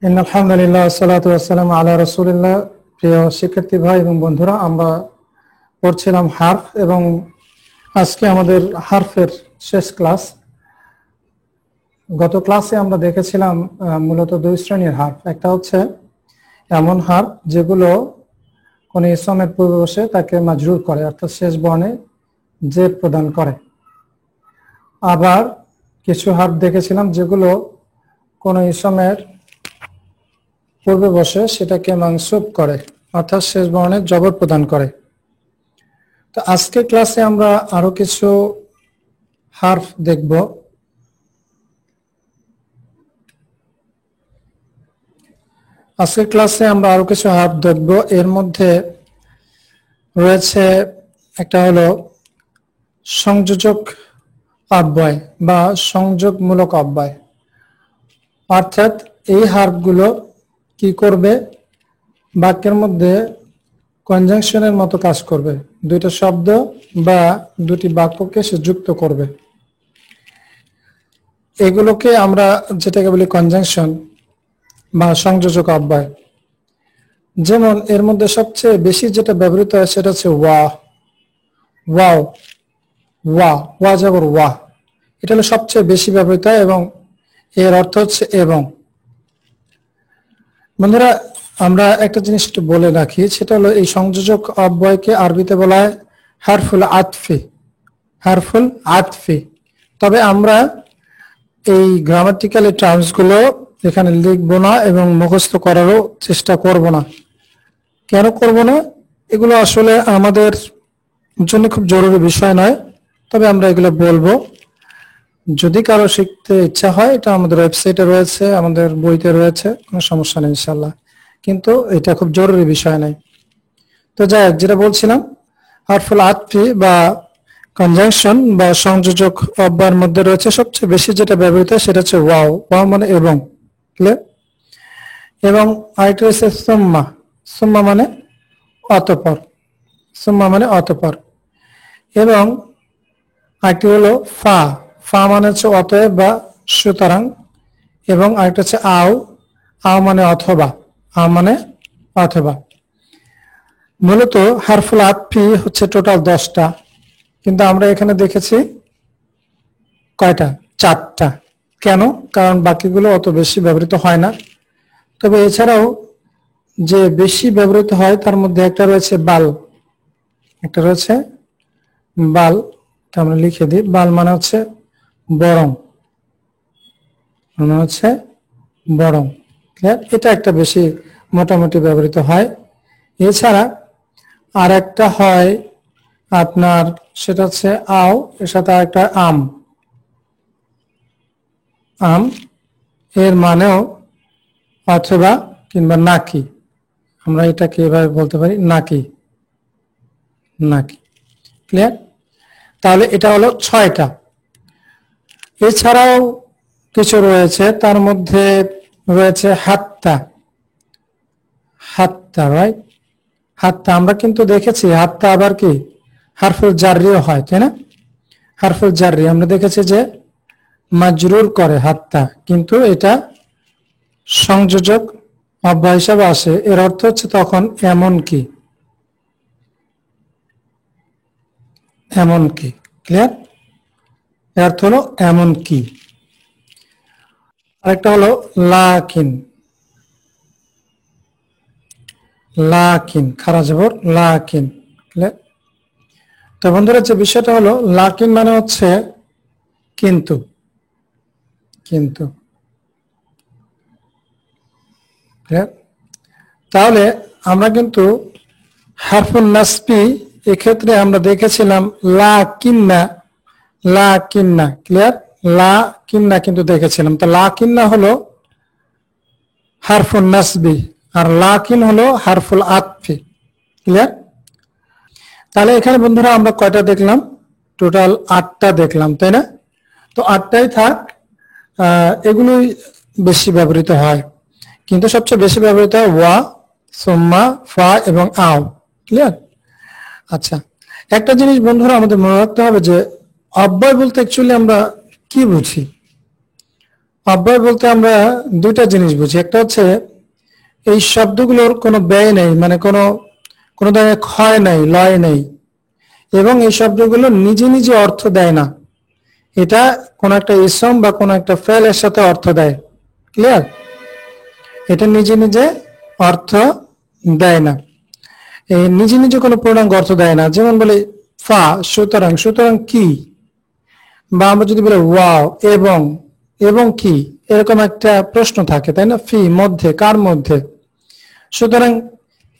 আলহামদুলিল্লাহ সালাতু ওয়াসসালামু আলা রাসূলিল্লাহ। প্রিয় শিক্ষার্থী ভাই এবং বন্ধুরা, আমরা পড়ছিলাম হারফ এবং আজকে আমাদের হারফের শেষ ক্লাস। গত ক্লাসে আমরা দেখেছিলাম মূলত দুই শ্রেণীর হারফ। একটা হচ্ছে এমন হারফ যেগুলো কোনো ইসমের পূর্বে বসে তাকে মাজরুর করে, অর্থাৎ শেষ বর্ণে জের প্রদান করে। আবার কিছু হারফ দেখেছিলাম যেগুলো কোনো ইসমের পূর্বে বসে সেটাকে মানসুব করে, অর্থাৎ শেষ বর্ণে জবর প্রদান করে। তো আজকের ক্লাসে আমরা আরো কিছু হারফ দেখব। আজকের ক্লাসে আমরা আরো কিছু হারফ দেখব। এর মধ্যে রয়েছে একটা হলো সংযোজক অব্যয় বা সংযোগমূলক অব্যয়, অর্থাৎ এই হারফগুলো কি করবে, বাক্যের মধ্যে কনজাংশনের মতো কাজ করবে, দুইটা শব্দ বা দুটি বাক্যকে সে যুক্ত করবে। এগুলোকে আমরা যেটাকে বলি কনজাংশন বা সংযোজক অব্যয়। যেমন এর মধ্যে সবচেয়ে বেশি যেটা ব্যবহৃত হয় সেটা হচ্ছে ওয়া, ওয়াও, ওয়া, ওয়া যাবর ওয়া, এটা হলো সবচেয়ে বেশি ব্যবহৃত হয় এবং এর অর্থ হচ্ছে এবং। বন্ধুরা, আমরা একটা জিনিস একটু বলে রাখি, সেটা হলো এই সংযোজক অব্যয়কে আরবিতে বলা হয় হারফুল আতফি, হারফুল আতফি। তবে আমরা এই গ্রামাটিক্যাল টার্মস গুলো এখানে লিখবো না এবং মুখস্থ করারও চেষ্টা করব না। কেন করব না? এগুলো আসলে আমাদের জন্য খুব জরুরি বিষয় নয়, তবে আমরা এগুলো বলবো। যদি কারো শিখতে ইচ্ছা হয়, এটা আমাদের ওয়েবসাইটে রয়েছে, আমাদের বইতে রয়েছে, কোনো সমস্যা নেই ইনশাল্লাহ, কিন্তু এটা খুব জরুরি বিষয় নয়। তো যাই হোক, যেটা বলছিলাম, হারফুল আতফি বা কনজাংশন বা সংযোজক অব্যয়ের মধ্যে রয়েছে সবচেয়ে বেশি যেটা ব্যবহৃত হয় সেটা হচ্ছে ওয়াও, ওয়াও মানে এবং, এবং আরেকটা হচ্ছে সুম্মা, সুম্মা মানে অতঃপর, সুম্মা মানে অতঃপর, এবং আরেকটি হলো ফা, ফা মানে হচ্ছে অতএব বা সুতরাং, এবং আরেকটা হচ্ছে আও, আও মানে অথবা, আও মানে অথবা। মূলত হারফুল আতফি হচ্ছে টোটাল 10টা, কিন্তু আমরা এখানে দেখেছি কয়টা? 4টা। কেন? কারণ বাকিগুলো অত বেশি ব্যবহৃত হয় না। তবে এছাড়াও যে বেশি ব্যবহৃত হয় তার মধ্যে একটা রয়েছে বাল, একটা রয়েছে বাল, আমরা লিখে দিই, বাল মানে হচ্ছে বরং, মানে হচ্ছে বরং। এটা একটা বেশি মোটামুটি ব্যবহৃত হয়। এছাড়া আর একটা হয় আপনার, সেটা হচ্ছে আও, এর সাথে আরেকটা আম, আম এর মানেও অথবা কিংবা নাকি, আমরা এটাকে এভাবে বলতে পারি নাকি, নাকি। ক্লিয়ার? তাহলে এটা হলো 6টা। এছাড়াও কিছু রয়েছে, তার মধ্যে রয়েছে হাত্তা, হাত্তা, রাইট? হাত্তা আমরা কিন্তু দেখেছি হাত্তা আবার কি হারফুল জাররিও হয়, তাই না? হারফুল জাররি আমরা দেখেছি যে মাজরুর করে হাত্তা, কিন্তু এটা সংযোজক অব্যয় হিসাবে আসে। এর অর্থ হচ্ছে তখন এমন কি, এমন কি। ক্লিয়ার? এর অর্থ হলো এমন কি। আরেকটা হলো লাকিন, লাকিন, খারা জবর লাকিন। ক্লিয়ার? তো বন্ধুরা, যে বিষয়টা হলো লাকিন মানে হচ্ছে কিন্তু, কিন্তু। ক্লিয়ার? তাহলে আমরা কিন্তু হারফুল নাসবি এক্ষেত্রে আমরা দেখেছিলাম লা কিন্না, লা কিন্না। ক্লিয়ার? লা কিন্না কিন্তু দেখেছিলাম। তো লা কিন্না হলো হারফুল নাসবি আর লাকিন হলো হারফুল আতফি। ক্লিয়ার? তাহলে এখানে বন্ধুরা আমরা কয়টা দেখলাম? টোটাল 8টা দেখলাম, তাই না? তো 8টাই থাক, এগুলোই বেশি ব্যবহৃত হয়, কিন্তু সবচেয়ে বেশি ব্যবহৃত হয় ওয়া, সুম্মা, ফা এবং আও। ক্লিয়ার? আচ্ছা, একটা জিনিস বন্ধুরা আমাদের মনে রাখতে হবে যে অব্যয় বলতে অ্যাকচুয়ালি আমরা কি বুঝি। অব্যয় বলতে আমরা দুইটা জিনিস বুঝি। একটা হচ্ছে এই শব্দগুলোর কোনো ব্যয় নেই, মানে কোনো ধরনের ক্ষয় নেই, লয় নেই, এবং এই শব্দগুলো নিজে নিজে অর্থ দেয় না। এটা কোন একটা ইসম বা কোন একটা ফেলের সাথে অর্থ দেয়। ক্লিয়ার? এটা নিজে নিজে অর্থ দেয় না, এই নিজে নিজে কোনো পূর্ণাঙ্গ অর্থ দেয় না। যেমন বলি ফা, সুতরাং, সুতরাং কি, বা আমরা যদি বলি ওয়াও, এবং কি, এরকম একটা প্রশ্ন থাকে, তাই না? ফি, মধ্যে, কার মধ্যে। সুতরাং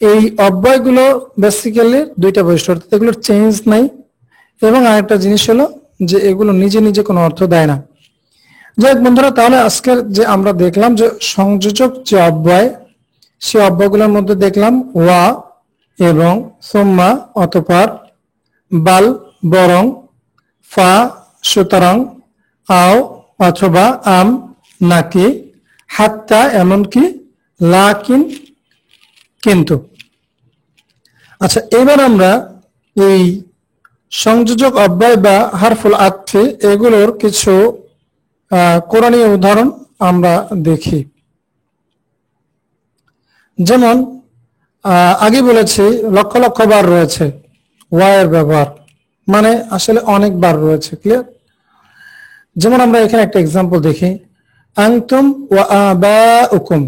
এই অব্যয়গুলো বেসিক্যালি দুইটা বৈশিষ্ট্য, এগুলোর চেঞ্জ নাই, এবং আরেকটা জিনিস হলো যে এগুলো নিজে নিজে কোনো অর্থ দেয় না। যাই হোক বন্ধুরা, তাহলে আজকের যে আমরা দেখলাম যে সংযোজক যে অব্যয়, সে অব্যয়গুলোর মধ্যে দেখলাম ওয়া, এবং, সুম্মা অতঃপর, বাল বরং, ফা সুতরাং, আও অথবা, আম নাকি, হাত্তা এমনকি, লাকিন কিন্তু। আচ্ছা, এবার আমরা এই সংযোজক অব্যয় বা হারফুল আতফি এগুলোর কিছু কোরআনী উদাহরণ আমরা দেখি। যেমন আগে বলেছি লক্ষ লক্ষ বার রয়েছে ওয়ার ব্যবহার, মানে আসলে অনেকবার রয়েছে। ক্লিয়ার? যেমন আমরা এখানে একটা এক্সাম্পল দেখি, আনতুম ওয়া আবাউকুম,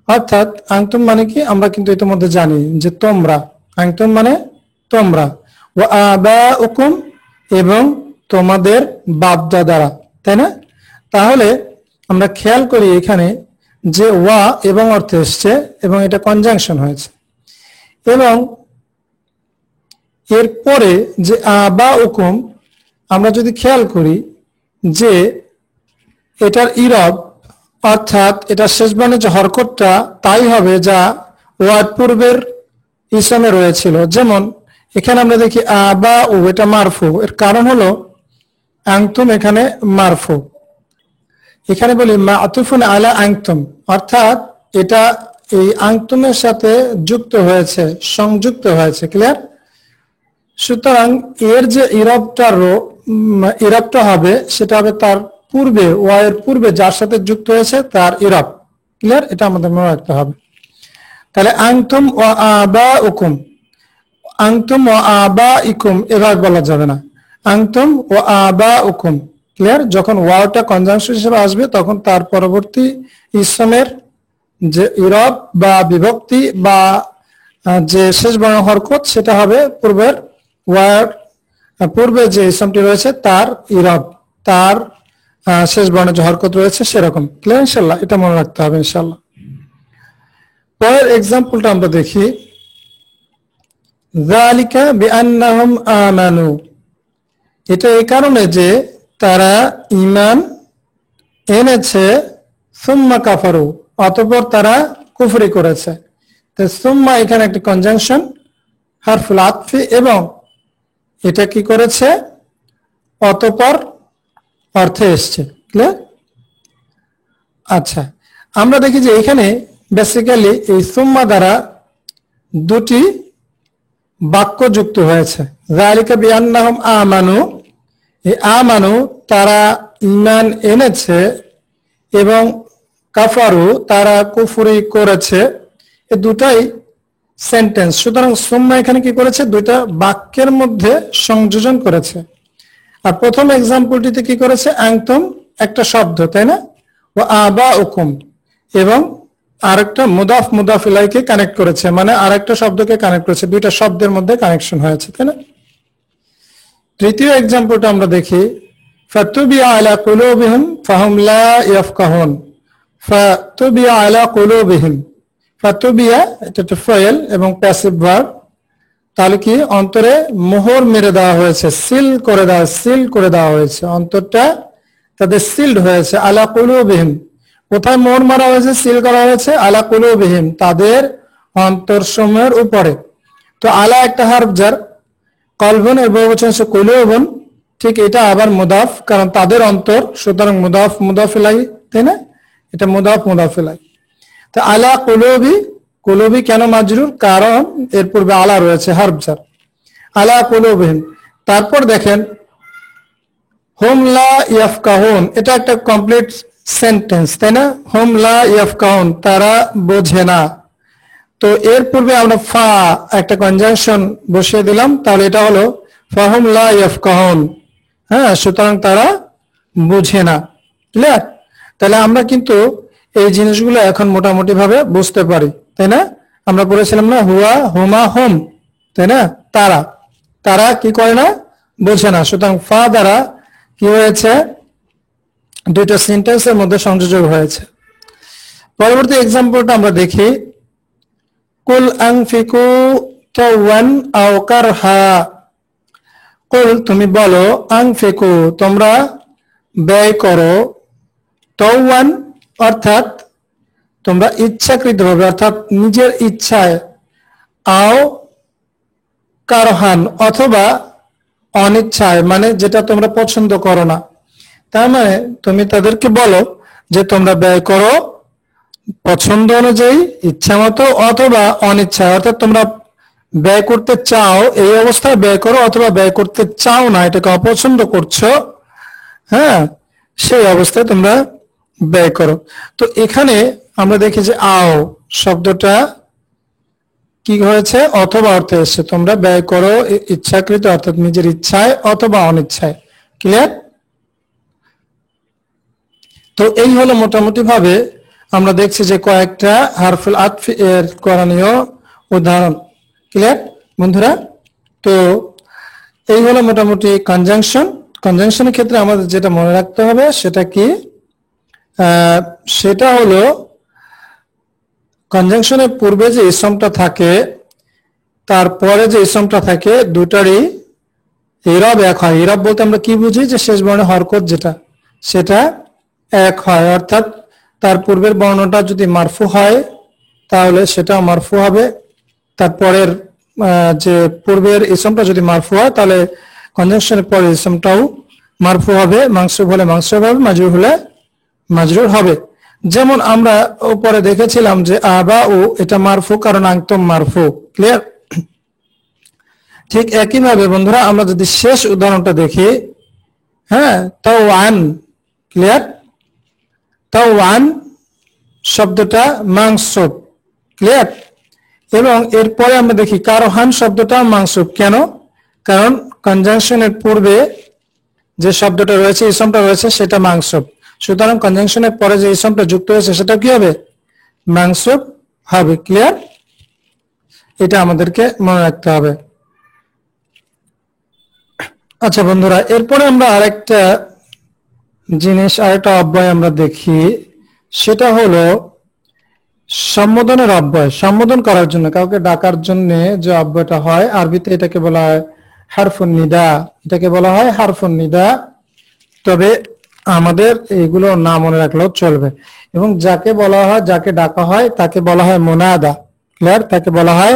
অর্থাৎ আনতুম মানে কি আমরা কিন্তু ইতিমধ্যে জানি যে তোমরা, আনতুম মানে তোমরা, ওয়া আবাউকুম এবং তোমাদের বাপ দাদারা, তাই না? তাহলে আমরা খেয়াল করি এখানে যে ওয়া এবং অর্থে এসছে এবং এটা কনজাংশন হয়েছে, এবং এরপরে যে আবাউকুম আমরা যদি খেয়াল করি যে এটার ইরব, অর্থাৎ এটা শেষ বর্ণের যে হরকতটা তাই হবে যা ওয়ার পূর্বের ইসমে রয়েছিল। যেমন এখানে আমরা দেখি আবা ও, এটা মারফু, এর কারণ হলো আংতুম এখানে মারফু। এখানে বলি মাতুফুন আলা আংতুম, অর্থাৎ এটা এই আংতুমের সাথে যুক্ত হয়েছে, সংযুক্ত হয়েছে। ক্লিয়ার? সুতরাং এর যে ইরবটা হবে সেটা হবে তার পূর্বে, ওয়ার পূর্বে যার সাথে যুক্ত হয়েছে তার ইরব। ক্লিয়ার? এটা আমাদের মনে রাখতে হবে। তাহলে আনতুম ওয়া আবাউকুম, আনতুম ওয়া আবাইকুম এভাবে বলা যাবে না, আনতুম ওয়া আবাউকুম। ক্লিয়ার? যখন ওয়াওটা কনজাংশন হিসেবে আসবে তখন তার পরবর্তী ইসমের যে ইরব বা বিভক্তি বা যে শেষ বর্ণ হরকত সেটা হবে পূর্বের ওয়ার, পূর্বে যে ইসমটি রয়েছে তার ইরব, তার শেষ বর্ণে যে হরকত রয়েছে সেরকম। ক্লিয়ার? ইনশাআল্লাহ এটা মনে রাখতে হবে ইনশাআল্লাহ। পরের এক্সাম্পলটা আমরা দেখি, যালিকা বিআন্নাহুম আমানু, এটা এই কারণে যে তারা ঈমান এনেছে, সুম্মা কাফারু অতঃপর তারা কুফরি করেছে। তো সুম্মা এখানে একটা কনজাংশন হারফুল আতফি, এবং এটা কি করেছে অতঃপর অর্থে এসছে। ক্লিয়ার? আচ্ছা, আমরা দেখি যে এখানে বেসিক্যালি এই সুম্মা দ্বারা দুটি বাক্য যুক্ত হয়েছে। যালিকা বিআন্নাহুম আমানু, এই আমানু তারা ঈমান এনেছে, এবং কাফারু তারা কুফরি করেছে, এই দুটাই সেন্টেন্স। সুতরাং সুম্মা এখানে কি করেছে, দুইটা বাক্যের মধ্যে সংযোজন করেছে। আর প্রথম এক্সাম্পলটিতে কি করেছে, আনতুম একটা শব্দ, তাই না, ও আবাউকুম, এবং আরেকটা মুদাফ মুদাফ ইলাইকে কানেক্ট করেছে, মানে আরেকটা শব্দকে কানেক্ট করেছে, দুইটা শব্দের মধ্যে কানেকশন হয়েছে, তাই না? তৃতীয় এক্সাম্পলটা আমরা দেখি, ফাতুবিয়া আলা কুলুবিহিম ফাহুম লা ইয়াফকাহুন, ফাতুবিয়া আলা কুলুবিহিম, ফাতুবিয়া এটা একটা ফাইল এবং প্যাসিভ ভার্ব, তাহলে কি অন্তরে মোহর মেরে দেওয়া হয়েছে, সিল করে দেওয়া হয়েছে, অন্তরটা তাদের সিলড হয়েছে। আলা কুলুবিহিম, কোথায় মোহর মারা হয়েছে, সিল করা হয়েছে? আলা কুলুবিহিম, তাদের অন্তরসমূহের উপরে। তো আলা একটা হারফ জার, কলবন এর বহুবচন হচ্ছে কুলুবুন, ঠিক এটা আবার মুদাফ, কারণ তাদের অন্তর, সুতরাং মুদাফ মুদাফ ইলাইহি, তাই না? এটা মুদাফ মুদাফ ইলাইহি। তো আলা কুলুবি, কুলুবি কেন মাজরুর? কারণ এর পূর্বে আলা রয়েছে, হারফ জার, আলা কুলুবিহিম। তারপর দেখেন হুম লা ইয়াফকাহুন, এটা একটা কমপ্লিট সেন্টেন্স, তাই না? হুম লা ইয়াফকাহুন, তারা বোঝে না। তো এর পূর্বে আমরা ফা একটা কনজাংশন বসিয়ে দিলাম, তাহলে এটা হলো ফাহুম লা ইয়াফকাহুন। হ্যাঁ, সুতরাং তারা বুঝে না। ক্লিয়ার? তাহলে আমরা কিন্তু এই জিনিসগুলো এখন মোটামুটি ভাবে বুঝতে পারি, তাই না? আমরা পড়েছিলাম না, হুয়া হুমা হুম, তাই না? তারা তারা কি করে না, বোঝে না। সুতরাং ফা দ্বারা কি হয়েছে, দুইটা সেন্টেন্সের মধ্যে সংযোজন হয়েছে। পরবর্তী এক্সাম্পলটা আমরা দেখি, কুল আনফিকু তাওয়ান আও কারহা। কুল তুমি বলো, আনফিকু তোমরা ব্যয় করো, তাওয়ান অর্থাৎ তোমরা ইচ্ছাকৃতভাবে অর্থাৎ নিজের ইচ্ছায়, আও কারহান অথবা অনিচ্ছায়, মানে যেটা তোমরা পছন্দ করো না। তার মানে তুমি তাদেরকে বলো যে তোমরা ব্যয় করো পছন্দ অনুযায়ী, ইচ্ছা মতো, অথবা অনিচ্ছা, অর্থাৎ তোমরা ব্যয় করতে চাও এই অবস্থায় ব্যয় করো, অথবা ব্যয় করতে চাও না, এটাকে অপছন্দ করছো, হ্যাঁ, সেই অবস্থায় তোমরা ব্যয় করো। তো এখানে আমরা দেখি যে আও শব্দটা কি হয়েছে, অথবা অর্থে এসেছে। তোমরা ব্যয় করো ইচ্ছাকৃত অর্থাৎ নিজের ইচ্ছায় অথবা অনিচ্ছায়। ক্লিয়ার? তো এই হলো মোটামুটি ভাবে আমরা দেখছি যে কয়েকটা হারফুল আতফ এর করণীয় উদাহরণ। ক্লিয়ার বন্ধুরা? তো এই হলো মোটামুটি কনজাংশন। কনজাংশনের ক্ষেত্রে আমাদের যেটা মনে রাখতে হবে সেটা কি, সেটা হলো কনজাংশনের পূর্বে যে ইসমটা থাকে, তারপরে যে ইসমটা থাকে, দুটারই ইরাব এক হয়। ইরাব বলতে আমরা কি বুঝি, যে শেষ বর্ণের হরকত যেটা, সেটা এক হয়। অর্থাৎ তার পূর্বের বর্ণটা যদি মারফু হয় তাহলে সেটা মারফু হবে, তারপরের যে পূর্বের ইসমটা যদি মারফু হয় তাহলে কনজাংশনের পরের ইসমটাও মারফু হবে, মানসুব হলে মানসুব হবে, মাজরুর হলে মাজরুর হবে। যেমন আমরা উপরে দেখেছিলাম যে আবা ও এটা মারফু কারণ আংতম মারফু। ক্লিয়ার? ঠিক একই ভাবে বন্ধুরা আমরা যদি শেষ উদাহরণটা দেখি, হ্যাঁ, তাও আন। ক্লিয়ার? তাও আন শব্দটা মাংসুব। ক্লিয়ার? এবং এরপরে আমরা দেখি কারহান শব্দটা মাংসুব। কেন? কারণ কনজাংশনের পূর্বে যে শব্দটা রয়েছে, ইসমটা রয়েছে, সেটা মাংসুব। সুতরাং কনজাংশনের পরে যে ইসমটা যুক্ত হয়েছে সেটা কি হবে, মাংসুব হবে। ক্লিয়ার? এটা আমাদেরকে মনে রাখতে হবে। আচ্ছা বন্ধুরা, এরপরে আমরা আরেকটা জিনিস, আরেকটা অব্যয় আমরা দেখি, সেটা হলো সম্বোধনের অব্যয়। সম্বোধন করার জন্য, কাউকে ডাকার জন্য যে অব্যয়টা হয়, আরবিতে এটাকে বলা হয় হারফুন নিদা। এটাকে বলা হয় হারফুন নিদা। তবে আমাদের এগুলো না মনে রাখলেও চলবে। এবং যাকে বলা হয়, যাকে ডাকা হয়, তাকে বলা হয় মুনাদা। ক্লিয়ার? তাকে বলা হয়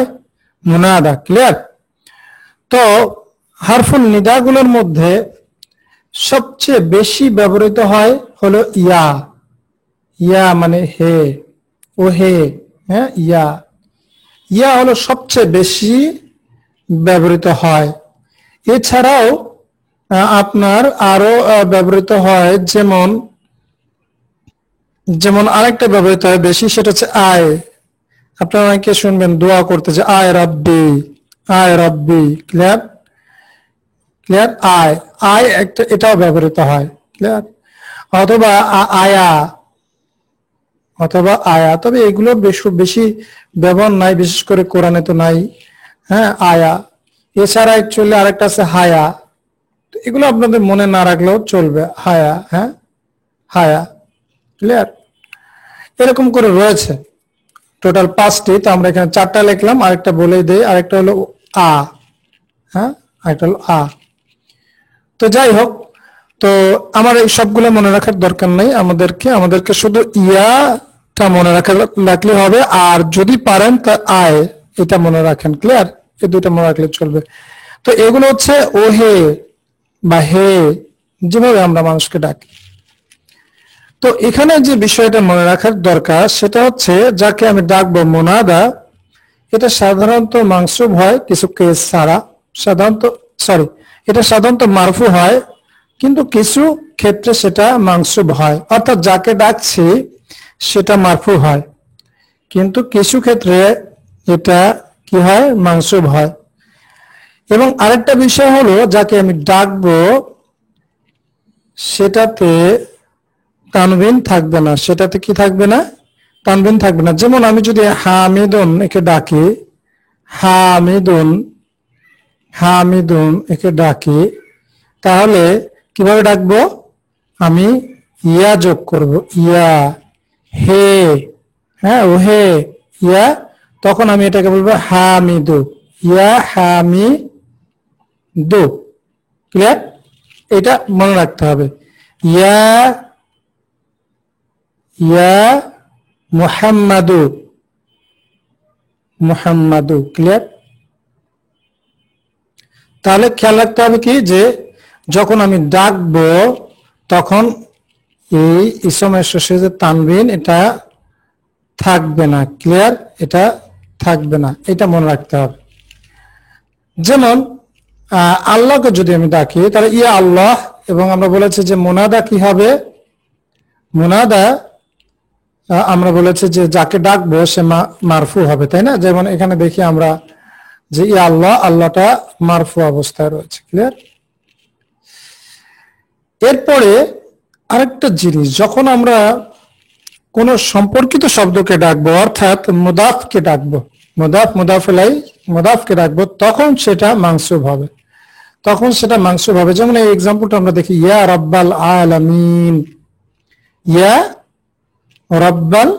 মুনাদা। ক্লিয়ার? তো হারফুন নিদাগুলোর মধ্যে সবচেয়ে বেশি ব্যবহৃত হয় হলো ইয়া। ইয়া মানে হে, ও হে, হ্যাঁ, ইয়া। ইয়া হলো সবচেয়ে বেশি ব্যবহৃত হয়। এছাড়াও আপনার আরো ব্যবহৃত হয়, যেমন যেমন আরেকটা ব্যবহৃত হয় বেশি, সেটা হচ্ছে আয়। আপনারা অনেকে শুনবেন দোয়া করতে যে আয় রাব্বি, আয় রাব্বি। ক্লিয়ার? ক্লিয়ার? আয়, আয় একটা, এটাও ব্যবহৃত হয়। ক্লিয়ার? অথবা আয়া, অথবা আয়া। তবে এগুলো বেশি ব্যবহার নাই, বিশেষ করে কোরআনে তো নাই। হ্যাঁ, আয়া। এছাড়া অ্যাকচুয়ালি আরেকটা আছে হায়া। এগুলো আপনাদের মনে না রাখলেও চলবে। হায়া, হ্যাঁ, হায়া। ক্লিয়ার? এরকম করে রয়েছে টোটাল 5টি। তো আমরা এখানে 4টা লিখলাম, আরেকটা বলে দেই। আরেকটা হলো আ, হ্যাঁ, আরেকটা হলো আ। তো যাই হোক, তো আমার এই সবগুলো মনে রাখার দরকার নেই। আমাদেরকে শুধু ইয়াটা মনে রাখলে হবে। আর যদি পারেন তা আয়, এটা মনে রাখেন। ক্লিয়ার? এই দুইটা মনে রাখলে চলবে। তো এগুলো হচ্ছে ও হে বা হে, যেভাবে আমরা মানুষকে ডাকি। তো এখানে যে বিষয়টা মনে রাখার দরকার সেটা হচ্ছে, যাকে আমি ডাকবো মুনাদা, এটা সাধারণত মানসুব হয় কিছু কেস ছাড়া। এটা সাধারণত মারফু হয় কিন্তু কিছু ক্ষেত্রে সেটা মানসুব হয়, অর্থাৎ যাকে ডাকছি সেটা মারফু হয়, কিন্তু কিছু ক্ষেত্রে এটা কি হয়, মানসুব হয়। এবং আরেকটা বিষয় হলো যাকে আমি ডাকবো সেটাতে তানবিন থাকবে না, সেটাতে কি থাকবে না, তানবিন থাকবে না। যেমন আমি যদি হামিদুন একে ডাকি, হামিদুন, হামিদুন একে ডাকি, তাহলে কিভাবে ডাকবো, আমি ইয়া যোগ করব, ইয়া, হে, হ্যাঁ ও হে, ইয়া, তখন আমি এটাকে বলবো হামিদু, ইয়া হামিদু। ক্লিয়ার? এটা মনে রাখতে হবে। ইয়া, ইয়া মুহাম্মাদু, মুহাম্মাদু। ক্লিয়ার? তাহলে খেয়াল রাখতে হবে কি, যে যখন আমি ডাকবো তখন এই ইসমের শেষে যে তানবিন এটা থাকবে না। ক্লিয়ার? এটা থাকবে না, এটা মনে রাখতে হবে। যেমন আল্লাহকে যদি আমি ডাকি তাহলে ইয়া আল্লাহ, এবং আমরা বলেছি যে মুনাদা কি হবে, মুনাদা আমরা বলেছি যে যাকে ডাকবো সে মারফু হবে, তাই না? যেমন এখানে দেখি আমরা যে ইয়া আল্লাহ, আল্লাহটা মারফু অবস্থায় রয়েছে। ক্লিয়ার? এরপরে আরেকটা জিনিস, যখন আমরা কোন সম্পর্কিত শব্দকে ডাকবো, অর্থাৎ মুদাফকে ডাকবো, মুদাফ, মুদাফিলাই, মুদাফকে ডাকবো, তখন সেটা মানসুব হবে, তখন সেটা মানসুব হবে। যেমন এই এক্সাম্পলটা আমরা দেখি, ইয়া রাব্বাল আলামিন, ইয়া রাব্বাল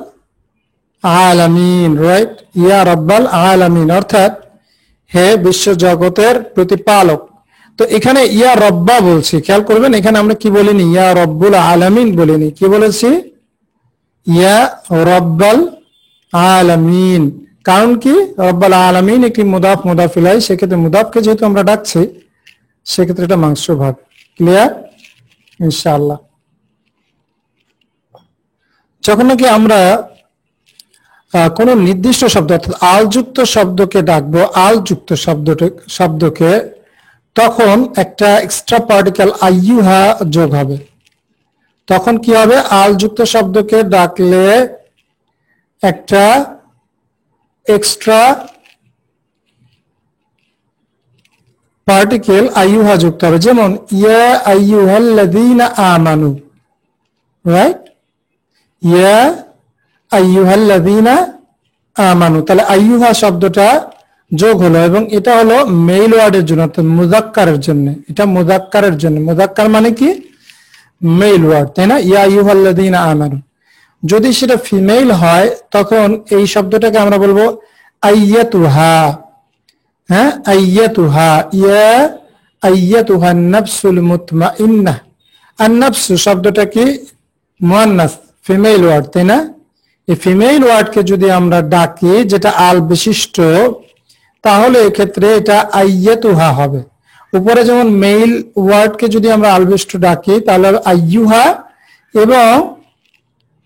আলামিন, রাইট? ইয়া রাব্বাল আলামিন অর্থাৎ হে বিশ্ব জগতের প্রতিপালক। তো এখানে ইয়া রব্বা বলছি, খেয়াল করবেন এখানে আমরা কি বলিনি, ইয়া রব্বুল আলামিন বলিনি, কি বলেছি, ইয়া রব্বাল আলামিন। কারণ কি, রব্বাল আলামিন একটি মুদাফ, মুদাফিলাই, সেক্ষেত্রে মুদাফকে যেহেতু আমরা ডাকছি সেক্ষেত্রে এটা মানসুব হবে। ক্লিয়ার? ইনশাআল্লাহ। যখন নাকি আমরা কোন নির্দিষ্ট শব্দ অর্থাৎ আলযুক্ত শব্দকে ডাকবো, আলযুক্ত শব্দকে, তখন একটা এক্সট্রা পার্টিকেল আইয়ুহা যোগ হবে। তখন কি হবে, আলযুক্ত শব্দকে ডাকলে একটা এক্সট্রা পার্টিকেল আইয়ুহা যুক্ত হবে। যেমন ইয়া আইয়ুহাল্লাযীনা আমানু, রাইট? ইয়া আইয়ুহাল্লাযীনা আমানু, তাহলে আইয়ুহা শব্দটা যোগ হলো, এবং এটা হলো মেইল ওয়ার্ডের জন্য, অর্থাৎ মুযাক্কারের জন্য। এটা মুযাক্কারের জন্য, মুযাক্কার মানে কি, মেইল ওয়ার্ড, তাই না? ইয়া আইয়ুহাল্লাযীনা আমানু। যদি সেটা ফিমেল হয় তখন এই শব্দটাকে আমরা বলবো আইয়াতুহা, হ্যাঁ আইয়াতুহা, ইয়া আইয়াতুহান নাফসুল মুতমাইন্নাহ। আর নাফস শব্দটা কি, মুয়ান্নাস, ফিমেল ওয়ার্ড, তাই না? এই ফিমেল ওয়ার্ডকে যদি আমরা ডাকি যেটা আল বিশিষ্ট, তাহলে এক্ষেত্রে এটা আইয়াতুহা হবে। উপরে যেমন মেইল ওয়ার্ডকে যদি আমরা আল বিশিষ্ট ডাকি তাহলে আইয়ুহা, এবং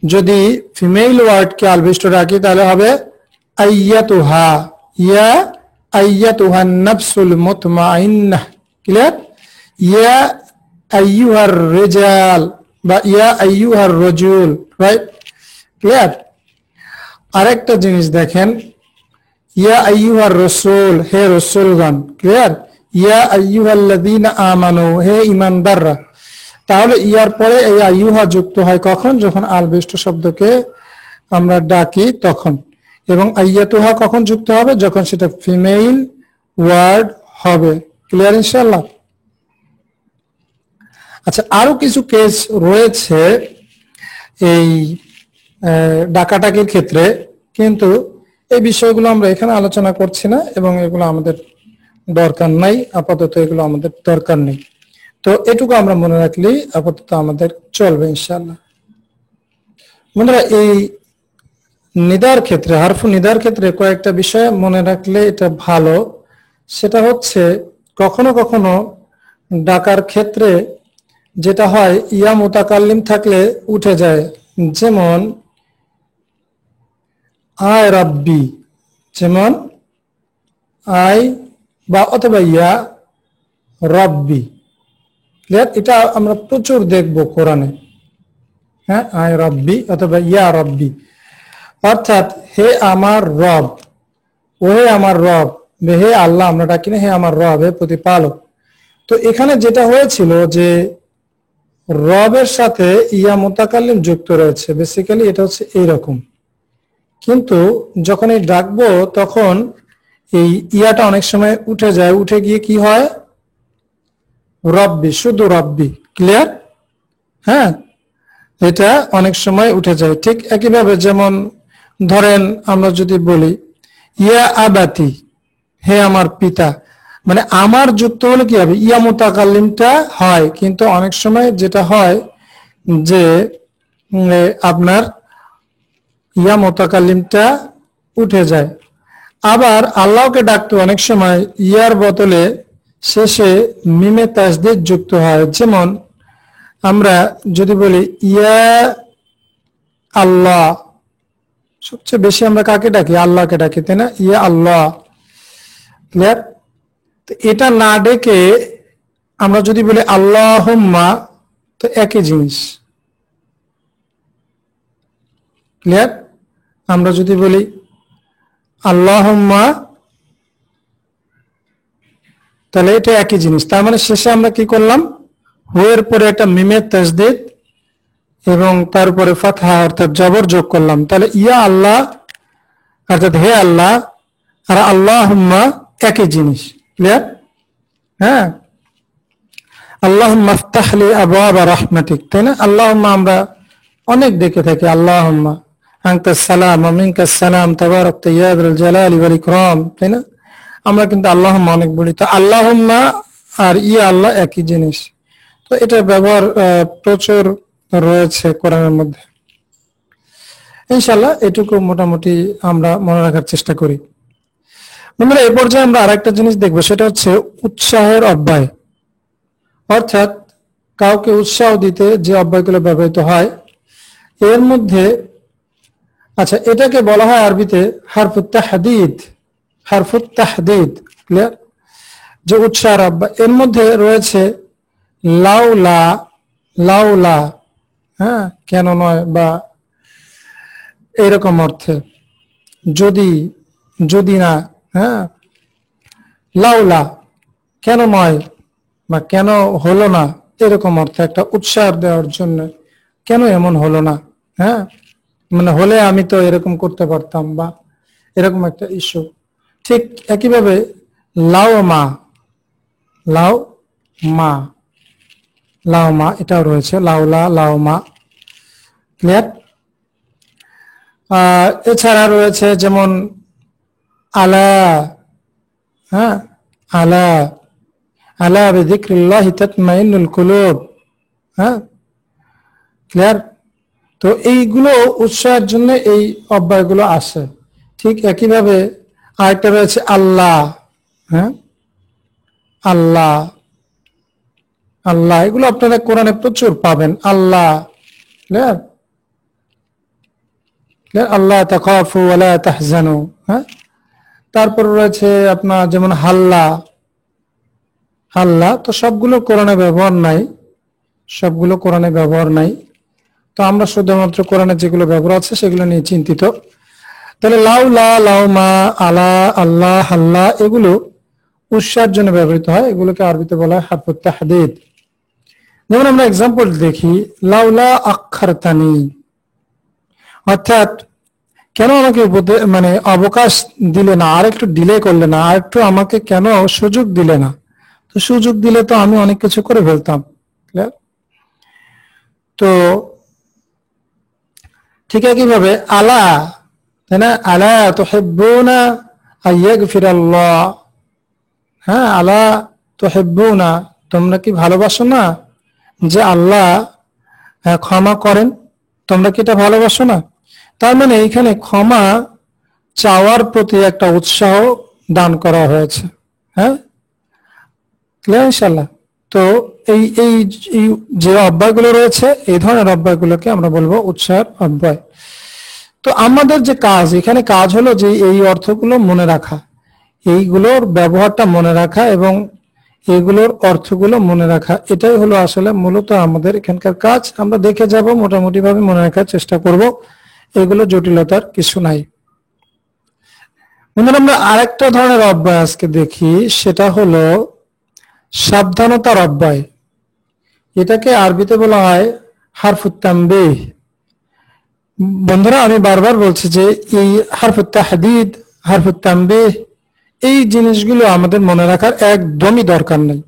যদি ফিমেল ওয়ার্ডকে আল বিশিষ্ট ডাকি তাহলে হবে আইয়াতুহা, ইয়া আইয়াতুহান নাফসুল মুতমাইন্নাহ। ক্লিয়ার? ইয়া আইয়ুহার রিজাল বা ইয়া আইয়ুহার রাজুল, রাইট? ক্লিয়ার? আরেকটা জিনিস দেখেন, ইয়া আইয়ুহার রাসূল, হে রাসূলগণ। ক্লিয়ার? ইয়া আইয়ুহাল্লাযীনা আমানু, হে ঈমানদাররা। তাহলে ইয়ার পরে এই আইয়ুহা যুক্ত হয় কখন, যখন আল বিশিষ্ট শব্দকে আমরা ডাকি তখন। এবং আইয়াতুহা কখন যুক্ত হবে, যখন সেটা ফিমেল ওয়ার্ড হবে। ক্লিয়ার ইনশাআল্লাহ? আচ্ছা, আরো কিছু কেস রয়েছে এই ডাকাডাকির ক্ষেত্রে, কিন্তু এই বিষয়গুলো আমরা এখানে আলোচনা করছি না, এবং এগুলো আমাদের দরকার নাই, আপাতত এগুলো আমাদের দরকার নেই। তো এটুকু আমরা মনে রাখলেই আপাতত আমাদের চলবে ইনশাআল্লাহ। বন্ধুরা, এই নিদার ক্ষেত্রে, হারফু নিদার ক্ষেত্রে কয়েকটা বিষয় মনে রাখলে এটা ভালো। সেটা হচ্ছে কখনো কখনো ডাকার ক্ষেত্রে যেটা হয়, ইয়া মুতাকাল্লিম থাকলে উঠে যায়। যেমন আয় রাব্বি, যেমন আই বা অথবা ইয়া রাব্বি। ক্লিয়ার? এটা আমরা প্রচুর দেখব কোরআনে। হ্যাঁ, আয় রব্বি অথবা ইয়া রব্বি, অর্থাৎ হে আমার রব, ও হে আমার রব, হে আল্লাহ আমরা ডাকি না, হে আমার রব, হে প্রতিপালক। তো এখানে যেটা হয়েছিল যে রবের সাথে ইয়া মুতাকাল্লিম যুক্ত রয়েছে, বেসিক্যালি এটা হচ্ছে এইরকম। কিন্তু যখন এই ডাকবো তখন এই ইয়াটা অনেক সময় উঠে যায়, উঠে গিয়ে কি হয়, রব্বি, শুধু রব্বি। ক্লিয়ার? হ্যাঁ, এটা অনেক সময় উঠে যায়। ঠিক একইভাবে যেমন ধরেন আমরা যদি বলি ইয়া আবাতি, হে আমার পিতা, মানে আমার যুক্ত হলে কি হবে, ইয়া মুতাকাল্লিমটা হয়, কিন্তু অনেক সময় যেটা হয় যে আপনার ইয়া মুতাকাল্লিমটা উঠে যায়। আবার আল্লাহকে ডাকতে অনেক সময় ইয়ার বদলে শেষে মিমে তাসদীদ যুক্ত হয়। যেমন আমরা যদি বলি ইয়া আল্লাহ, সবচেয়ে বেশি আমরা কাকে ডাকি, আল্লাহকে ডাকি, তাই না, ইয়া আল্লাহ। ক্লিয়ার? তো এটা না ডেকে আমরা যদি বলি আল্লাহুম্মা, তো একই জিনিস। ক্লিয়ার? আমরা যদি বলি আল্লাহুম্মা, তাহলে এটা একই জিনিস। তার মানে শেষে আমরা কি করলাম, হুয়ের পরে একটা মিমের তাসদীদ এবং তারপরে ফাতহা অর্থাৎ জবর যোগ করলাম। তাহলে ইয়া আল্লাহ অর্থাৎ হে আল্লাহ আর আল্লাহুম্মা একই জিনিস। ক্লিয়ার? হ্যাঁ, আল্লাহুম্মা আফতাহ লি আবওয়াব রাহমাতিক, তাই না? আল্লাহুম্মা আমরা অনেক দেখে থাকি, আল্লাহুম্মা আনতাস সালাম ওয়া মিনকাস সালাম তাবারাকতা ইয়া যাল জালালি ওয়াল ইকরাম, তাই না? আমরা কিন্তু আল্লাহুম্মা অনেক বলি। তো আল্লাহুম্মা আর ইয়া আল্লাহ একই জিনিস। তো এটা ব্যবহার প্রচুর রয়েছে কোরআনের মধ্যে। ইনশাআল্লাহ এটুকু মোটামুটি আমরা মনে রাখার চেষ্টা করি। বন্ধুরা, এই পর্যায়ে আমরা আরেকটা জিনিস দেখবো, সেটা হচ্ছে উৎসাহের অব্যয়, অর্থাৎ কাউকে উৎসাহ দিতে যে অব্যয়গুলো ব্যবহৃত হয় এর মধ্যে, আচ্ছা, এটাকে বলা হয় আরবিতে হারফুত তাহদীদ। হারফুত তাহদীদ, ক্লিয়ার? যে উৎসাহের অব্যয়, এর মধ্যে রয়েছে লাউলা, লাউলা, হ্যাঁ, কেন নয়, বা এরকম অর্থে, যদি, যদি না, হ্যাঁ, লাউলা কেন নয় বা কেন হলো না, এরকম অর্থে একটা উৎসাহ দেওয়ার জন্য, কেন এমন হলো না, হ্যাঁ, মানে হলে আমি তো এরকম করতে পারতাম, বা এরকম একটা ইস্যু। ঠিক একইভাবে লাও মা, লাও মা, লাও মা এটাও রয়েছে, লাউলা, লাও মা। ক্লিয়ার? এছাড়া রয়েছে যেমন আলা, হ্যাঁ, আলা, আলা বিযিকরিল্লাহি তাতমাইন্নুল কুলুব, হ্যাঁ, ক্লিয়ার? তো এইগুলো উৎসাহের জন্য এই অব্যয়গুলো আসে। ঠিক একইভাবে আরেকটা রয়েছে আল্লাহ, হ্যাঁ, আল্লাহ, আল্লাহ, এগুলো আপনারা কোরআনে প্রচুর পাবেন, আল্লাহ। ক্লিয়ার? ক্লিয়ার? আল্লাহ তাখাফু ওয়া লা তাহজানু, হ্যাঁ। তারপর রয়েছে আপনার যেমন হাল্লা, হাল্লা, তো সবগুলো কোরআনে ব্যবহার নাই, সবগুলো কোরআনে ব্যবহার নাই। তো আমরা শুধুমাত্র কোরআনে যেগুলো ব্যবহার আছে সেগুলো নিয়ে চিন্তিত। তাহলে লাউলা, লাউমা, আলা, আল্লাহ, হাল্লা এগুলো উৎসাহের জন্য ব্যবহৃত হয়, এগুলোকে আরবিতে বলা হয় হারফুত তাহদীদ। যেমন আমরা এক্সাম্পল দেখি, লাউলা আখারতানি, অর্থাৎ কেন আমাকে মানে অবকাশ দিলে না, আর একটু ডিলে করলে না, আর একটু আমাকে কেন সুযোগ দিলে না। তো সুযোগ দিলে তো আমি অনেক কিছু করে ফেলতাম। তো ঠিক একইভাবে আলা, তাই না, আলা তুহিব্বুনা আইয়াগফিরাল্লাহ, হ্যাঁ, আলা তুহিব্বুনা, তোমরা কি ভালোবাসো না যে আল্লাহ ক্ষমা করেন, তোমরা কি এটা ভালোবাসো না? তার মানে এইখানে ক্ষমা চাওয়ার প্রতি একটা উৎসাহ দান করা হয়েছে, হ্যাঁ, ক্লিয়ার? ইনশাআল্লাহ। তো এই এই এই যে অব্যয়গুলো রয়েছে, এই ধরনের অব্যয়গুলোকে আমরা বলবো উৎসাহের অব্যয়। তো আমাদের যে কাজ এখানে, কাজ হলো যে এই অর্থগুলো মনে রাখা, এইগুলোর ব্যবহারটা মনে রাখা এবং এগুলোর অর্থগুলো মনে রাখা, এটাই হলো আসলে মূলত আমাদের এখানকার কাজ। আমরা দেখে যাব, মোটামুটি ভাবে মনে রাখার চেষ্টা করব, এগুলো জটিলতার কিছু নাই। বন্ধুরা, আমরা আরেকটা ধরনের অব্যয় আজকে দেখি, সেটা হলো সাবধানতার অব্যয়। এটাকে আরবিতে বলা হয় হারফুত তানবীহ। বন্ধুরা, আমি বারবার বলছি যে এই হারফুত তাহদীদ, হারফুত তানবীহ, এই জিনিসগুলো আমাদের মনে রাখার একদমই দরকার নেই,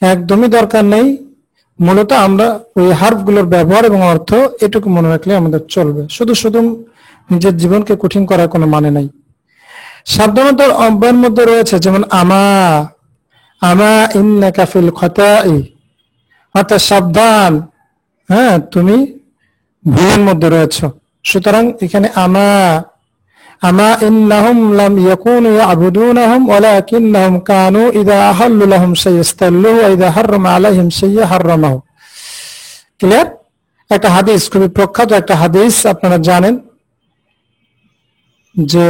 একদমই দরকার নেই। মূলত আমরা ওই হার্ফগুলোর ব্যবহার এবং অর্থ এটুকু মনে রাখলে আমাদের চলবে। শুধু শুধু নিজের জীবনকে কঠিন করার কোনো মানে নাই। সাবধানতার অব্যয়ের মধ্যে রয়েছে যেমন আমা, আমা ইন্নাকা ফিল খতাই, অর্থাৎ সাবধান, হ্যাঁ তুমি ভুলের মধ্যে রয়েছে। সুতরাং এখানে আমা, আমা ইন্নাহুম লাম ইয়াকুনু ইয়াবুদুনাহুম ওয়ালাকিন্নাহুম কানু ইযা আহাল্লু লাহুম শাইয়াস্তাল্লুহু ওয়া ইযা হাররামা আলাইহিম শাইয়া হাররামাহু। ক্লিয়ার? একটা হাদিস, খুবই প্রখ্যাত একটা হাদিস, আপনারা জানেন যে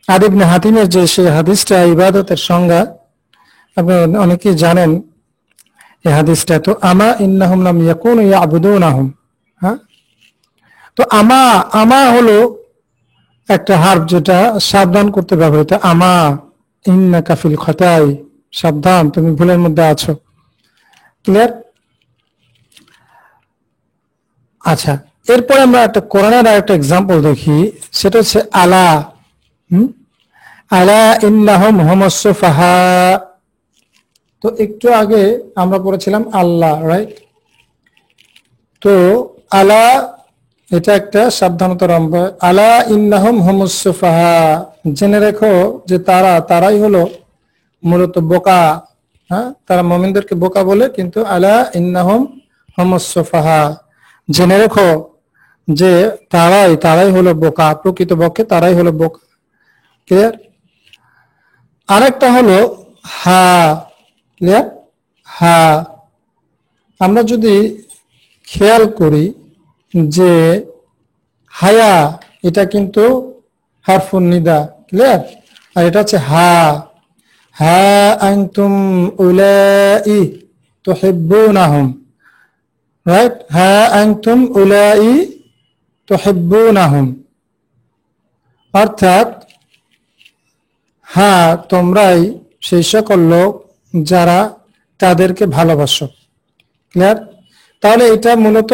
আদি ইবনে হাতিমের যে সেই হাদিসটা ইবাদতের সংজ্ঞা, আপনারা অনেকেই জানেন এই হাদিসটা। তো আমা ইন্নাহুম লাম ইয়াকুনু ইয়াবুদুনাহুম, হ্যাঁ, তো আমা, আমা হলো একটা হার্ব যেটা সাবধান করতে ব্যবহৃত। আমা ইন্নাকা ফিল খতাই, সাবধান তুমি ভুলের মধ্যে আছো। ক্লিয়ার? আচ্ছা, এরপরে আমরা একটা কোরআনের আরেকটা এক্সাম্পল দেখি, সেটা হচ্ছে আলা। আলা ইন্নাহুম হুমুস সুফাহা। তো একটু আগে আমরা পড়েছিলাম আল্লাহ, রাইট? তো আলা এটা একটা সাবধানতার অব্যয়। আলা ইন্নাহুম হুমুস সুফাহা, জেনে রেখো যে তারাই হলো মূলত বোকা। হ্যাঁ, তারা মুমিনদেরকে বোকা বলে, কিন্তু আলা ইন্নাহুম হুমুস সুফাহা, জেনে রেখো যে তারাই হলো বোকা, প্রকৃতপক্ষে তারাই হলো বোকা। ক্লিয়ার? আরেকটা হলো হা। ক্লিয়ার? হা, আমরা যদি খেয়াল করি যে হায়া, এটা কিন্তু হারফুন নিদা। ক্লিয়ার? আর এটা হচ্ছে হা। হা আনতুম উলাই তুহিব্বুনাহুম, রাইট? হা আনতুম উলাই তুহিব্বুনাহুম, অর্থাৎ হ্যাঁ তোমরাই সেই সকল লোক যারা তাদেরকে ভালোবাসো। ক্লিয়ার? তাহলে এটা মূলত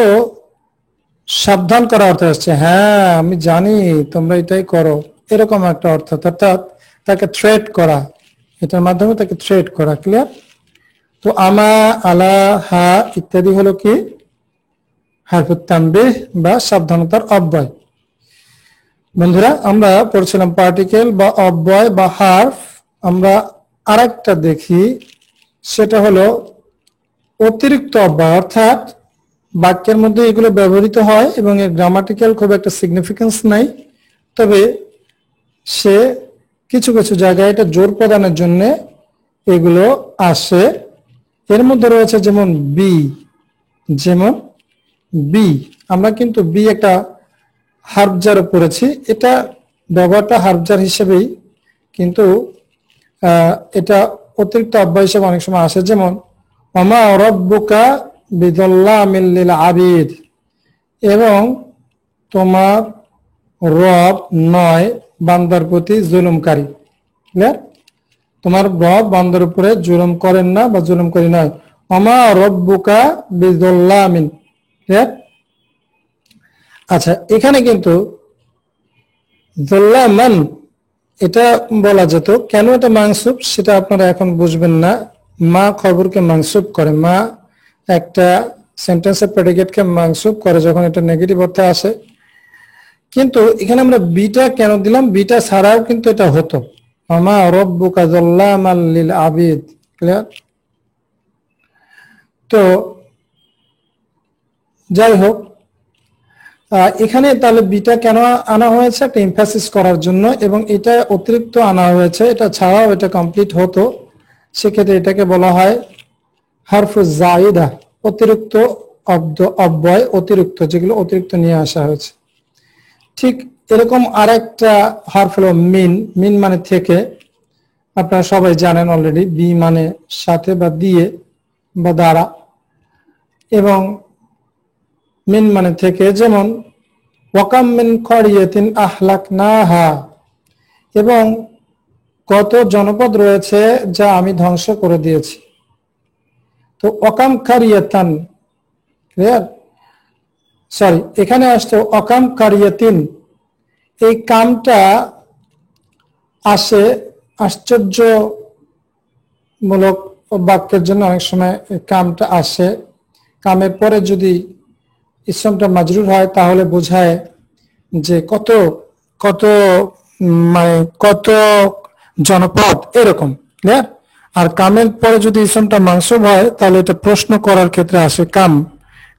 সাবধান করা অর্থ আসছে, হ্যাঁ আমি জানি তোমরা এটাই করো, এরকম একটা অর্থ, অর্থাৎ তাকে থ্রেট করা, এটার মাধ্যমে তাকে থ্রেট করা। ক্লিয়ার? তো আমা, আলা, হা ইত্যাদি হলো কি হারফুত তানবীহ বা সাবধানতার অব্যয়। বন্ধুরা, আমরা পড়ছিলাম পার্টিকেল বা অব্যয় বা হার্ফ। আমরা আরেকটা দেখি, সেটা হলো অতিরিক্ত অব্যয়, অর্থাৎ বাক্যের মধ্যে এগুলো ব্যবহৃত হয় এবং এর গ্রামাটিক্যাল খুব একটা সিগনিফিকেন্স নাই, তবে সে কিছু কিছু জায়গায় এটা জোর প্রদানের জন্য এগুলো আসে। এর মধ্যে রয়েছে যেমন বি, যেমন বি, আমরা কিন্তু বি একটা হার্বজারও পড়েছি, এটা ব্যবহারটা হার্বজার হিসেবেই, কিন্তু এটা অতিরিক্ত অব্যয় হিসেবে অনেক সময় আসে। যেমন ওমা রব্বুকা বিযাল্লামিল লিল আবিদ, এবং তোমার রব নয় বান্দার প্রতি জুলুমকারী। ক্লিয়ার? তোমার রব বান্দার উপরে জুলুম করেন না বা জুলুমকারী নয়। ওমা রব্বুকা বিযাল্লামিন। ক্লিয়ার? আচ্ছা, এখানে কিন্তু যাল্লামান এটা বলা যেত, কেন এটা মানসুব সেটা আপনারা এখন বুঝবেন না। মা খবরকে মানসুব করে, মা একটা সেন্টেন্সের প্রেডিকেটকে মানসুব করে যখন এটা নেগেটিভ অর্থে আসে। কিন্তু এখানে আমরা বিটা কেন দিলাম, বিটা ছাড়াও কিন্তু এটা হতো, আমা রব্বুকা যাল্লামাল লিল আবিদ। ক্লিয়ার? তো যাই হোক, এখানে তাহলে বিটা কেন আনা হয়েছে, একটা এমফাসিস করার জন্য, এবং এটা অতিরিক্ত আনা হয়েছে, এটা ছাড়াও এটা কমপ্লিট হতো। সেক্ষেত্রে এটাকে বলা হয় হারফু জাইদা, অতিরিক্ত অব্যয়, অতিরিক্ত, যেগুলো অতিরিক্ত নিয়ে আসা হয়েছে। ঠিক এরকম আরেকটা হারফ হলো মিন। মিন মানে থেকে, আপনারা সবাই জানেন অলরেডি, বি মানে সাথে বা দিয়ে বা দ্বারা, এবং মিন মানে থেকে, যেমন ওয়াকাম মিন ক্বরিয়াতিন আহলাকনাহা, এবং কত জনপদ রয়েছে যা আমি ধ্বংস করে দিয়েছি। তো ওয়াকাম কারিয়াতান, ক্লিয়ার, সরি এখানে আসছে ওয়াকাম কারিয়াতিন, এই কামটা আসে আশ্চর্যমূলক বাক্যের জন্য, অনেক সময় কামটা আসে, কামের পরে যদি ইসমটা মাজরুর হয় তাহলে বোঝায় যে কত কত মানে কত জনপদ এরকম, ক্লিয়ার। আর কামের পরে যদি ইসমটা মানসুব হয় তাহলে এটা প্রশ্ন করার ক্ষেত্রে আসে। কাম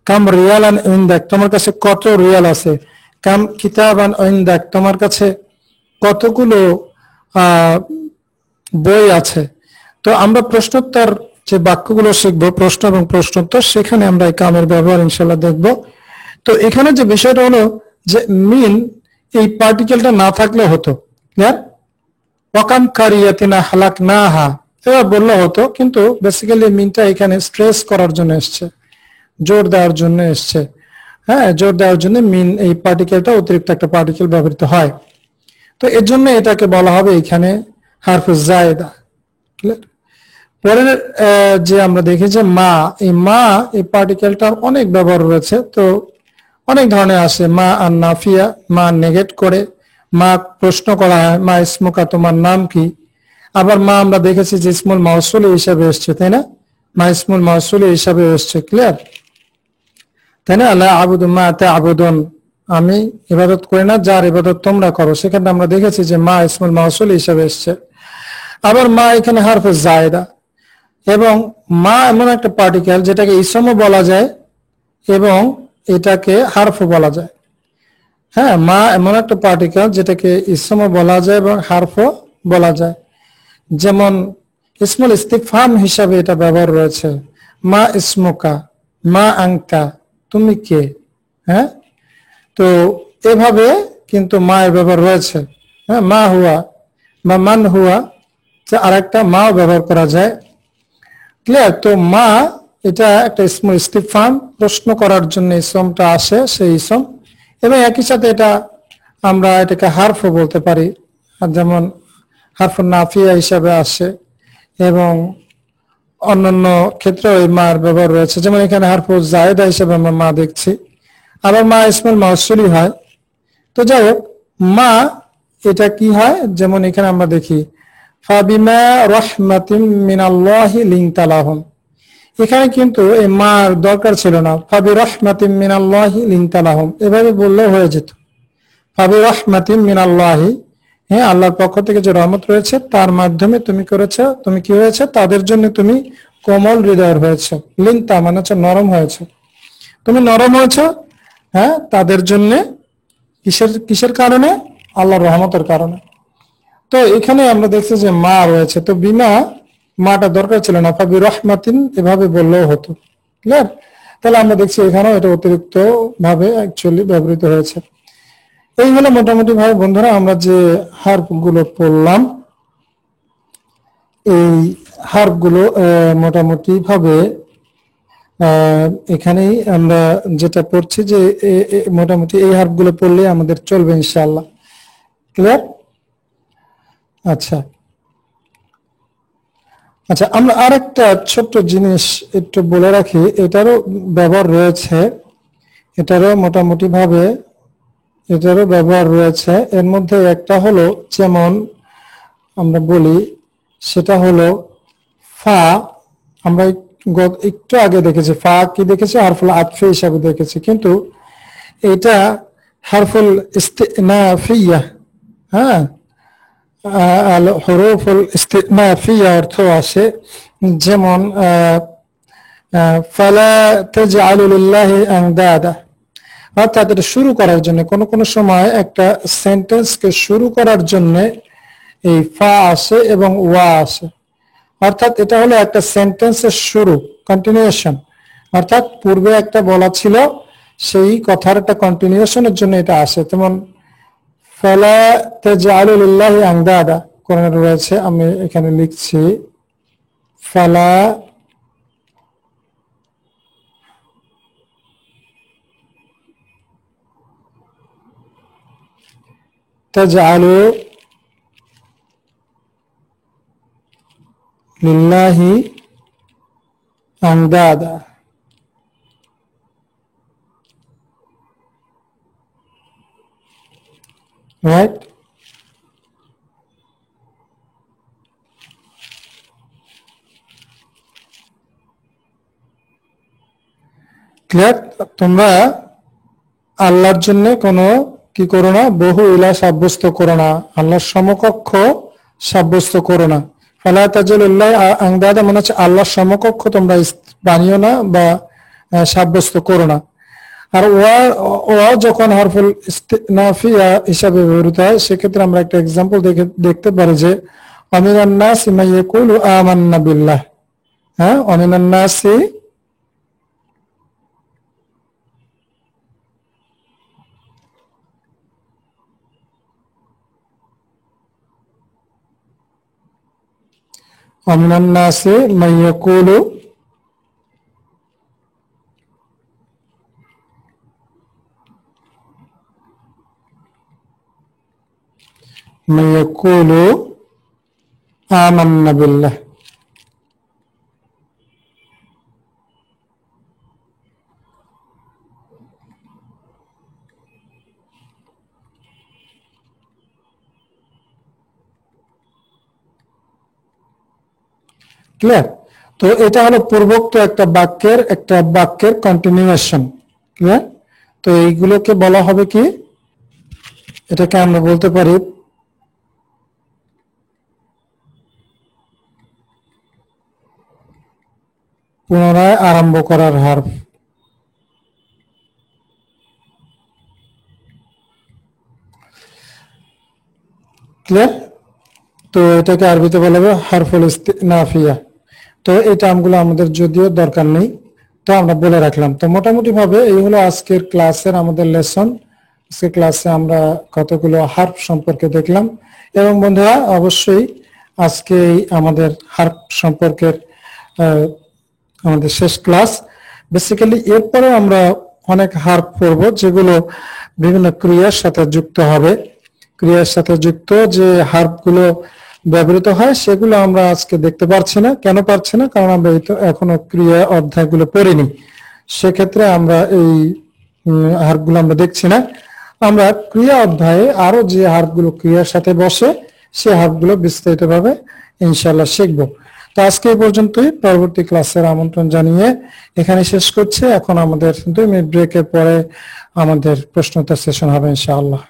কাম রিয়ালান ইনদাক, তোমার কাছে কত রিয়াল আছে। কাম কিতাবান ইনদাক, তোমার কাছে কতগুলো বই আছে। তো আমরা প্রশ্নোত্তর যে বাক্যগুলো শিখবো, প্রশ্ন এবং প্রশ্নোত্তর, সেখানে আমরা এই কামের ব্যবহার ইনশাল্লাহ দেখব। তো এখানে যে বিষয়টা হলো যে মিন এই পার্টিকেলটা না থাকলে হতো, ক্লিয়ার, ওয়াকাম কারিয়াতিনা হালাকনাহা এবার বললে হতো, কিন্তু বেসিক্যালি মিনটা এখানে স্ট্রেস করার জন্য এসছে, জোর দেওয়ার জন্য এসছে। হ্যাঁ, জোর দেওয়ার জন্য মিন এই পার্টিকেলটা অতিরিক্ত একটা পার্টিকেল ব্যবহৃত হয়। তো এর জন্য এটাকে বলা হবে এখানে হারফে জায়েদা, ক্লিয়ার। পরের যে আমরা দেখি যে মা, এই পার্টিকেলটার অনেক ব্যবহার রয়েছে। তো অনেক ধরনের আসে, মা আর নাফিয়া, মা নেগেট করে, মা প্রশ্ন করা হয়, মা ইসমুকা, তোমার নাম কি। আবার মা আমরা দেখেছি যে ইসমুল মাউসুল হিসাবে এসছে, তাই না, মা ইসমুল মাউসুল হিসাবে এসছে, ক্লিয়ার, তাই না। লা আবুদু মা তা'বুদুন, আমি ইবাদত করি না যার ইবাদত তোমরা করো, সেখানে আমরা দেখেছি যে মা ইসমুল মাউসুল হিসাবে এসছে। আবার মা এখানে হারফে জায়েদা, এবং মা এমন একটা পার্টিকেল যেটাকে ইসমও বলা যায় এবং এটাকে হারফও বলা যায়। হ্যাঁ, মা এমন একটা পার্টিকেল যেটাকে ইসমও বলা যায় এবং হারফও বলা যায়। যেমন ইসমুল ইস্তিফহাম হিসাবে এটা ব্যবহার রয়েছে, মা ইসমুকা, মা আংতা, তুমি কে। হ্যাঁ, তো এভাবে কিন্তু মা এর ব্যবহার রয়েছে। হ্যাঁ, মা হুয়া বা মান হুয়া, আর একটা মাও ব্যবহার করা যায়, ক্লিয়ার। তো মা এটা একটা ইসমুল ইস্তিফহাম, প্রশ্ন করার জন্য ইসমটা আসে, সেই ইসম, এবং একই সাথে এটা আমরা এটাকে হারফও বলতে পারি, আর যেমন হারফুন নাফিয়া হিসাবে আসে, এবং অন্যান্য ক্ষেত্রেও এই মার ব্যবহার রয়েছে। যেমন এখানে হারফু জায়েদা হিসেবে আমরা মা দেখছি, আবার মা ইসমুল মাউসুলি হয়। তো যাই হোক, মা এটা কি হয়, যেমন এখানে আমরা দেখি ফাবিমা রাহমাতিম মিনাল্লাহি লিনতা লাহুম, এখানে কিন্তু এই মার দরকার ছিল না, ফাবি রাহমাতিম মিনাল্লাহি লিনতা লাহুম এভাবে বললেও হয়ে যেত। ফাবি রাহমাতিম মিনাল্লাহি, হ্যাঁ, আল্লাহর পক্ষ থেকে যে রহমত রয়েছে তার মাধ্যমে তুমি করেছো, তুমি কি হয়েছে, তাদের জন্য তুমি কোমল হৃদয়ের হয়েছে। লিনতা মানে হচ্ছে নরম হয়েছে, তুমি নরম হয়েছো, হ্যাঁ, তাদের জন্য। কিসের কিসের কারণে? আল্লাহর রহমতের কারণে। তো এখানে আমরা দেখছি যে মা রয়েছে, তো বিমা মাটা দরকার ছিল না, ফাবি রহমাতিন এভাবে বললেও হতো, ক্লিয়ার। তাহলে আমরা দেখছি এখানেও এটা অতিরিক্ত ভাবে অ্যাকচুয়ালি ব্যবহৃত হয়েছে। এই হলো মোটামুটি ভাবে বন্ধুরা আমরা যে হার্ফ গুলো পড়লাম, এই হার্ফ গুলো মোটামুটি ভাবে এখানেই আমরা যেটা পড়ছি যে মোটামুটি এই হার্ফ গুলো পড়লে আমাদের চলবে ইনশাআল্লাহ, ক্লিয়ার। আচ্ছা আচ্ছা, আমরা আরেকটা ছোট্ট জিনিস একটু বলে রাখি, এটারও ব্যবহার রয়েছে, এটারও মোটামুটি ভাবে এটারও ব্যবহার রয়েছে। এর মধ্যে একটা হলো, যেমন আমরা বলি, সেটা হলো ফা। আমরা একটু আগে দেখেছি ফা কি দেখেছি, হারফুল আতফি হিসাবে দেখেছি, কিন্তু এটা হারফুল ইস্তিনাফিয়া, হ্যাঁ, হুরুফুল ইস্তিনাফিয়া অর্থ আসে, যেমন ফালা তাজআলু লিল্লাহি আনদাদা, অর্থাৎ এটা শুরু করার জন্য, কোন কোন সময় একটা সেন্টেন্সকে শুরু করার জন্য এই ফা আসে এবং ওয়া আসে। অর্থাৎ এটা হলো একটা সেন্টেন্সের শুরু, কন্টিনিউশন, অর্থাৎ পূর্বে একটা বলা ছিল সেই কথার একটা কন্টিনিউশনের জন্য এটা আসে। যেমন ফালা তাজআলু লিল্লাহি আনদাদা, কোরআনে রয়েছে, আমি এখানে লিখছি ফালা তাজআলু লিল্লাহি আন্দাদা। রাইট? ক্লিয়ার? তোমরা আল্লাহর জন্য কোনো কি করো না, বহু ইলা সাব্যস্ত করো না, আল্লাহর সমকক্ষ সাব্যস্ত করো না। ফালা তাজআলুল্লাহ আন্দাদা মানে হচ্ছে আল্লাহর সমকক্ষ তোমরা বানিও না বা সাব্যস্ত করো না। আর ওয়া যখন হরফুল ইস্তিনাফিয়া হিসাবে ব্যবহৃত হয়, সেক্ষেত্রে আমরা একটা এক্সাম্পল দেখতে পারি যে অমিনান নাসি মা ইয়াকুলু আমান্না বিল্লাহ। হ্যাঁ, অমিনান নাসি অমিনান নাসি মা ইয়াকুলু মা ইয়াকুলু আমান্না বিল্লাহ। ক্লিয়ার? তো এটা হলো পূর্বোক্ত একটা বাক্যের কন্টিনিউয়েশন। ক্লিয়ার? তো এইগুলোকে বলা হবে কি, এটাকে আমরা বলতে পারি পুনরায় আরম্ভ করার হার। ক্লিয়ার? তো এটাকে আরবিতে বলা হবে হারফুল ইস্তিনাফিয়া। তো এই টার্মগুলো আমাদের যদিও দরকার নেই, তো আমরা বলে রাখলাম। তো মোটামুটি ভাবে এই হলো আজকের ক্লাসের আমাদের লেসন। আজকের ক্লাসে আমরা কতগুলো হার্ফ সম্পর্কে দেখলাম, এবং বন্ধুরা অবশ্যই আজকে আমাদের হার্ফ সম্পর্কের আমাদের শেষ ক্লাস। বেসিক্যালি এরপরে আমরা অনেক হার্ফ পড়ব যেগুলো বিভিন্ন ক্রিয়ার সাথে যুক্ত হবে। ক্রিয়ার সাথে যুক্ত যে হার্ফগুলো ব্যবহৃত হয় সেগুলো আমরা আজকে দেখতে পারছি না। কেন পারছি না? কারণ আমরা এখনো ক্রিয়া অধ্যায়গুলো পড়িনি, সেক্ষেত্রে আমরা এই হার্ফগুলো আমরা দেখছি না। আমরা ক্রিয়া অধ্যায়ে আরো যে হার্ফগুলো ক্রিয়ার সাথে বসে সে হার্ফগুলো বিস্তারিতভাবে ইনশাআল্লাহ শিখবো। তো আজকে এই পর্যন্তই। পরবর্তী ক্লাসের আমন্ত্রণ জানিয়ে এখানে শেষ করছি। এখন আমাদের 2 মিনিট ব্রেকের পরে আমাদের প্রশ্নোত্তর সেশন হবে ইনশাআল্লাহ।